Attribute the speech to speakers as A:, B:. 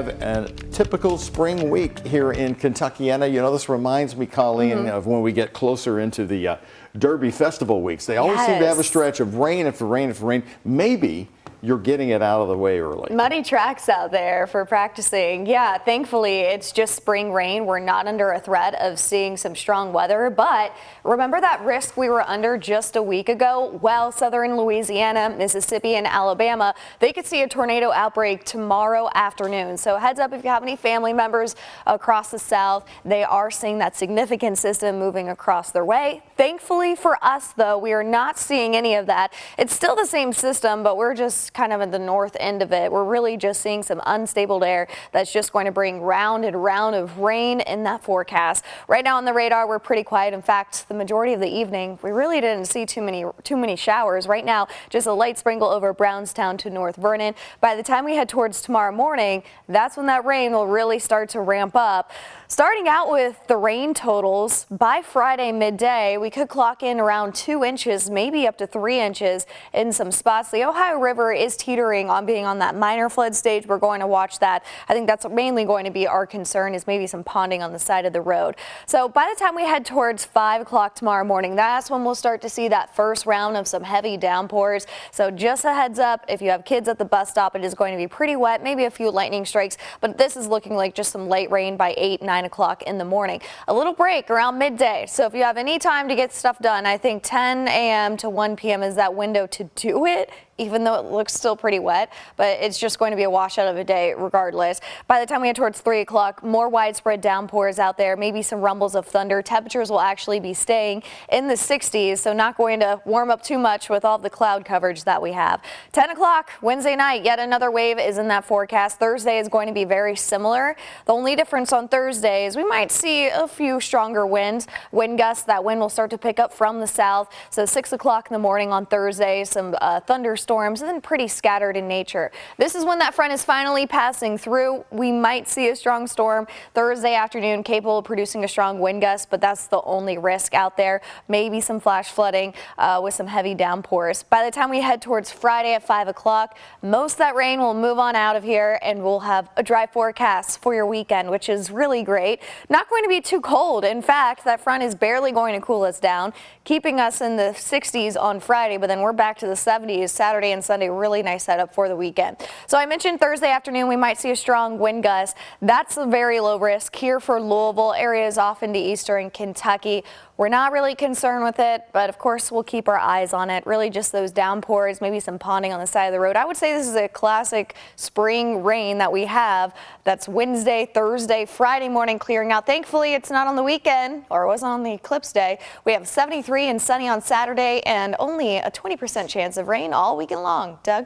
A: have a typical spring week here in Kentuckiana. You know, this reminds me, Colleen, of when we get closer into the Derby Festival weeks. They always seem to have a stretch of rain after rain after rain. Maybe you're getting it out of the way early.
B: Muddy tracks out there for practicing. Yeah, thankfully it's just spring rain. We're not under a threat of seeing some strong weather, but remember that risk we were under just a week ago? Well, southern Louisiana, Mississippi, and Alabama, they could see a tornado outbreak tomorrow afternoon. So heads up if you have any family members across the south. They are seeing that significant system moving across their way. Thankfully for us, though, we are not seeing any of that. It's still the same system, but we're just kind of at the north end of it. We're really just seeing some unstable air that's just going to bring round and round of rain in that forecast. Right now on the radar, we're pretty quiet. In fact, the majority of the evening, we really didn't see too many showers. Right now, just a light sprinkle over Brownstown to North Vernon. By the time we head towards tomorrow morning, that's when that rain will really start to ramp up. Starting out with the rain totals, by Friday midday, we could clock in around 2 inches, maybe up to 3 inches in some spots. The Ohio River is teetering on being on that minor flood stage. We're going to watch that. I think that's mainly going to be our concern, is maybe some ponding on the side of the road. So by the time we head towards 5 o'clock tomorrow morning, that's when we'll start to see that first round of some heavy downpours. So just a heads up, if you have kids at the bus stop, it is going to be pretty wet, maybe a few lightning strikes, but this is looking like just some light rain by 8, 9 o'clock in the morning. A little break around midday. So if you have any time to get stuff done, I think 10 a.m. to 1 p.m. is that window to do it, even though it looks still pretty wet, but it's just going to be a washout of a day regardless. By the time we get towards 3 o'clock, more widespread downpours out there, maybe some rumbles of thunder. Temperatures will actually be staying in the 60s, so not going to warm up too much with all the cloud coverage that we have. 10 o'clock Wednesday night, yet another wave is in that forecast. Thursday is going to be very similar. The only difference on Thursday is we might see a few stronger winds, wind gusts. That wind will start to pick up from the south. So 6 o'clock in the morning on Thursday, some thunderstorms, and then pretty scattered in nature. This is when that front is finally passing through. We might see a strong storm Thursday afternoon, capable of producing a strong wind gust, but that's the only risk out there. Maybe some flash flooding with some heavy downpours. By the time we head towards Friday at 5 o'clock, most of that rain will move on out of here, and we'll have a dry forecast for your weekend, which is really great. Not going to be too cold. In fact, that front is barely going to cool us down, keeping us in the 60s on Friday, but then we're back to the 70s Saturday and Sunday. Really nice setup for the weekend. So I mentioned Thursday afternoon we might see a strong wind gust. That's a very low risk here for Louisville, areas off into eastern Kentucky. We're not really concerned with it, but of course we'll keep our eyes on it. Really just those downpours, maybe some ponding on the side of the road. I would say this is a classic spring rain that we have. That's Wednesday, Thursday, Friday morning clearing out. Thankfully, it's not on the weekend, or it wasn't on the eclipse day. We have 73 and sunny on Saturday and only a 20% chance of rain all weekend long. Doug?